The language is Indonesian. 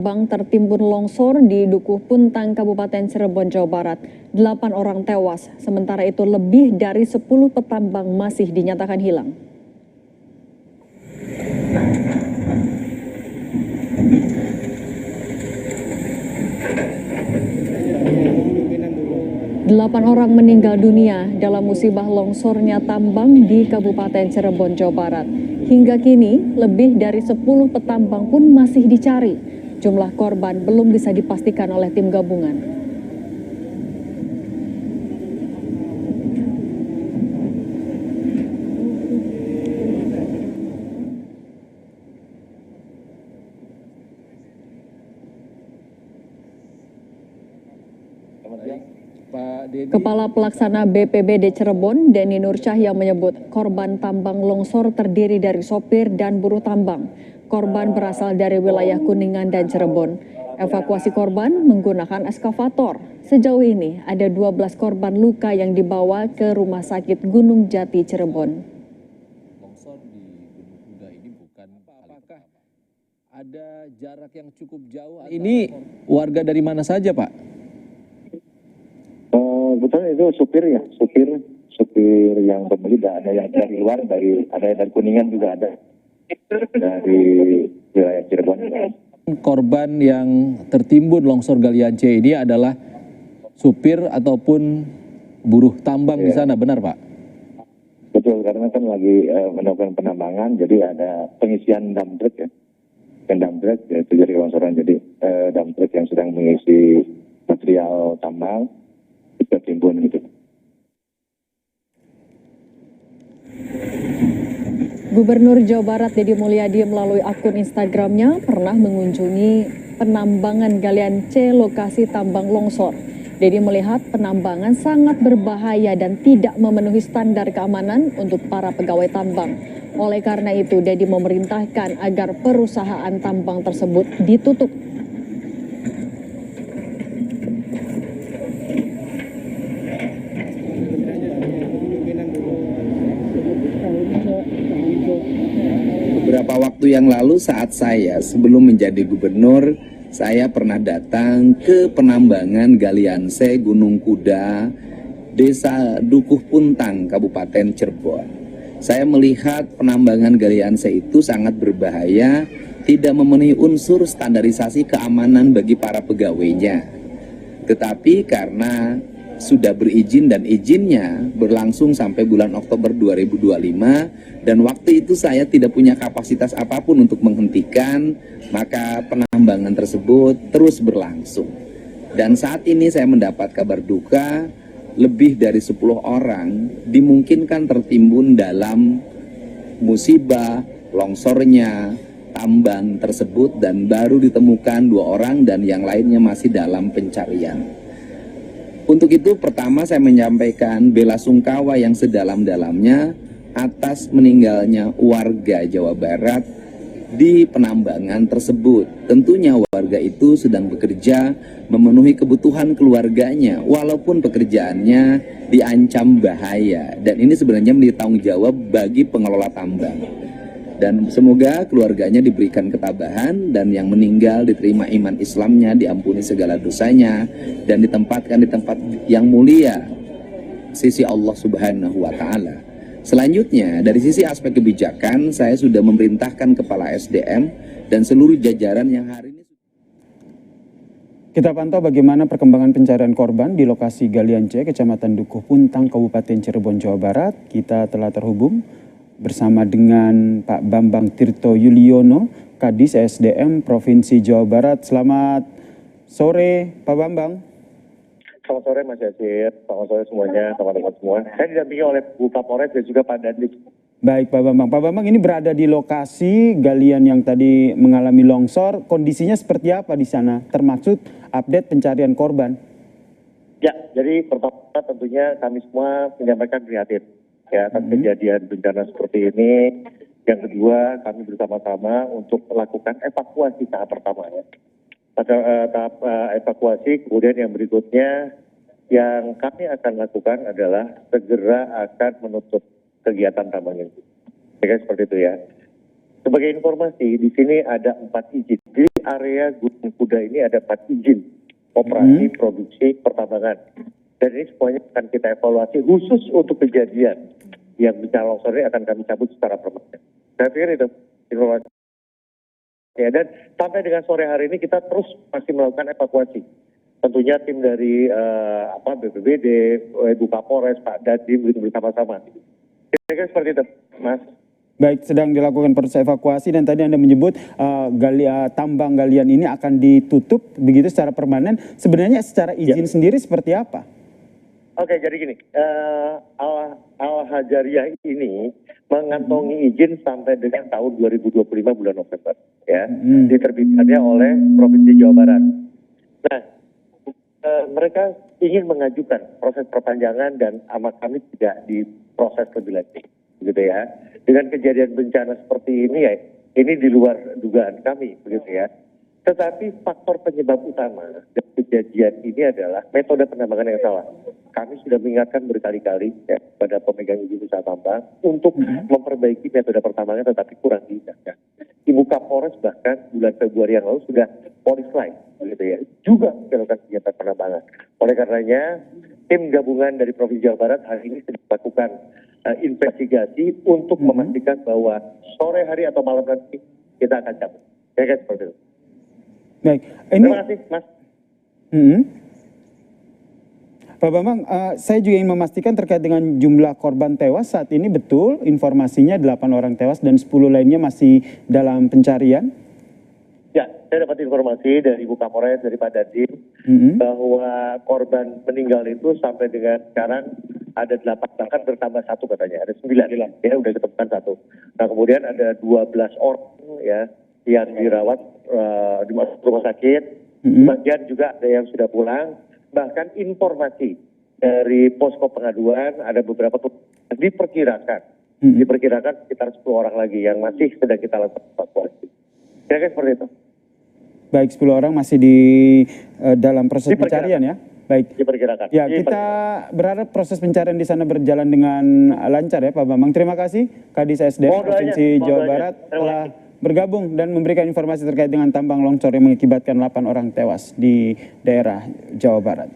Tambang tertimbun longsor di Dukuh Puntang, Kabupaten Cirebon, Jawa Barat. 8 orang tewas, sementara itu lebih dari 10 petambang masih dinyatakan hilang. Delapan orang meninggal dunia dalam musibah longsornya tambang di Kabupaten Cirebon, Jawa Barat. Hingga kini, lebih dari 10 petambang pun masih dicari. Jumlah korban belum bisa dipastikan oleh tim gabungan. Kepala Pelaksana BPBD Cirebon, Denny Nurcahya menyebut korban tambang longsor terdiri dari sopir dan buruh tambang. Korban berasal dari wilayah Kuningan dan Cirebon. Evakuasi korban menggunakan eskavator. Sejauh ini ada 12 korban luka yang dibawa ke Rumah Sakit Gunung Jati Cirebon. Longsor di Gunung Kuda ini bukan apakah ada jarak yang cukup jauh? Ini warga dari mana saja, Pak? Betul itu supir yang pembeli, ada yang dari luar, ada yang dari Kuningan juga ada, dari wilayah Cirebon. Korban yang tertimbun longsor galian C ini adalah supir ataupun buruh tambang di sana, benar Pak? Betul, karena kan lagi melakukan penambangan, jadi ada pengisian dump truck ya. Dump truck ya, itu jadi longsoran, jadi dump truck yang sedang mengisi material tambang itu tertimbun gitu. Gubernur Jawa Barat Deddy Mulyadi melalui akun Instagramnya pernah mengunjungi penambangan galian C lokasi tambang longsor. Deddy melihat penambangan sangat berbahaya dan tidak memenuhi standar keamanan untuk para pegawai tambang. Oleh karena itu, Deddy memerintahkan agar perusahaan tambang tersebut ditutup. Beberapa waktu yang lalu saat saya sebelum menjadi gubernur, saya pernah datang ke penambangan galian C Gunung Kuda, Desa Dukuh Puntang, Kabupaten Cirebon. Saya melihat penambangan galian C itu sangat berbahaya, tidak memenuhi unsur standarisasi keamanan bagi para pegawainya. Tetapi karena sudah berizin dan izinnya berlangsung sampai bulan Oktober 2025 dan waktu itu saya tidak punya kapasitas apapun untuk menghentikan, maka penambangan tersebut terus berlangsung. Dan saat ini saya mendapat kabar duka, lebih dari 10 orang dimungkinkan tertimbun dalam musibah longsornya tambang tersebut dan baru ditemukan 2 orang dan yang lainnya masih dalam pencarian. Untuk itu pertama saya menyampaikan bela sungkawa yang sedalam-dalamnya atas meninggalnya warga Jawa Barat di penambangan tersebut. Tentunya warga itu sedang bekerja memenuhi kebutuhan keluarganya walaupun pekerjaannya diancam bahaya. Dan ini sebenarnya menjadi tanggung jawab bagi pengelola tambang. Dan semoga keluarganya diberikan ketabahan dan yang meninggal diterima iman Islamnya, diampuni segala dosanya dan ditempatkan di tempat yang mulia sisi Allah Subhanahu wa Ta'ala. Selanjutnya, dari sisi aspek kebijakan, saya sudah memerintahkan Kepala SDM dan seluruh jajaran yang hari ini. Kita pantau bagaimana perkembangan pencarian korban di lokasi galian C, Kecamatan Dukuh Puntang, Kabupaten Cirebon, Jawa Barat. Kita telah terhubung bersama dengan Pak Bambang Tirto Yuliono, Kadis SDM Provinsi Jawa Barat. Selamat sore, Pak Bambang. Selamat sore Mas Yasir, selamat sore semuanya, teman-teman semua. Saya didampingi oleh Bu Kapolres dan juga Pak Dandik. Baik Pak Bambang. Pak Bambang ini berada di lokasi galian yang tadi mengalami longsor. Kondisinya seperti apa di sana? Termaksud update pencarian korban. Ya, jadi pertama tentunya kami semua menyampaikan prihatin ya atas kejadian bencana seperti ini. Yang kedua, kami bersama-sama untuk melakukan evakuasi tahap pertama ya. Pada tahap evakuasi, kemudian yang berikutnya yang kami akan lakukan adalah segera akan menutup kegiatan tambang ini. Seperti itu ya. Sebagai informasi, di sini ada 4 izin. Di area Gunung Kuda ini ada 4 izin operasi, produksi, pertambangan. Dan ini semuanya akan kita evaluasi khusus untuk kejadian yang bencana longsor ini akan kami cabut secara permanen. Saya pikir itu informasi. Ya, dan sampai dengan sore hari ini kita terus masih melakukan evakuasi. Tentunya tim dari BPBD, Ibu Kapolres, Pak Dandim begitu bersama-sama. Kira-kira seperti itu, Mas. Baik, sedang dilakukan proses evakuasi dan tadi Anda menyebut tambang galian ini akan ditutup begitu secara permanen. Sebenarnya secara izin sendiri seperti apa? Oke, jadi gini, Al-Hajariyah ini mengantongi izin sampai dengan tahun 2025 bulan November, ya, diterbitkannya oleh Provinsi Jawa Barat. Nah, mereka ingin mengajukan proses perpanjangan dan sama kami tidak diproses lebih lanjut, gitu ya. Dengan kejadian bencana seperti ini ya, ini di luar dugaan kami, begitu ya. Tetapi faktor penyebab utama dari kejadian ini adalah metode penambangan yang salah. Kami sudah mengingatkan berkali-kali ya, pada pemegang izin usaha tambang untuk memperbaiki metode pertambangan, tetapi kurang diingatkan. Ibu Kapolres bahkan bulan Februari yang lalu sudah polis lain, begitu ya, juga melakukan kegiatan penambangan. Oleh karenanya, tim gabungan dari Provinsi Jawa Barat hari ini sedang melakukan investigasi untuk memastikan bahwa sore hari atau malam nanti kita akan cabut. Kira-kira seperti itu. Baik, Terima kasih, Mas. Pak Bambang, saya juga ingin memastikan terkait dengan jumlah korban tewas saat ini betul informasinya 8 orang tewas dan 10 lainnya masih dalam pencarian? Ya, saya dapat informasi dari Ibu Kapolres, dari Pak Dandim, bahwa korban meninggal itu sampai dengan sekarang ada 8, bahkan bertambah 1 katanya, ada 9, ya udah ditemukan 1. Nah kemudian ada 12 orang ya yang dirawat di rumah sakit, sebagian juga ada yang sudah pulang, bahkan informasi dari posko pengaduan ada beberapa diperkirakan sekitar 10 orang lagi yang masih sedang kita lakukan evakuasi. Kira-kira seperti itu. Baik, 10 orang masih di dalam proses pencarian ya? Baik. Diperkirakan. Ya, kita berharap proses pencarian di sana berjalan dengan lancar ya Pak Bambang. Terima kasih Kadis SDM Provinsi Jawa Barat telah bergabung dan memberikan informasi terkait dengan tambang longsor yang mengakibatkan 8 orang tewas di daerah Jawa Barat.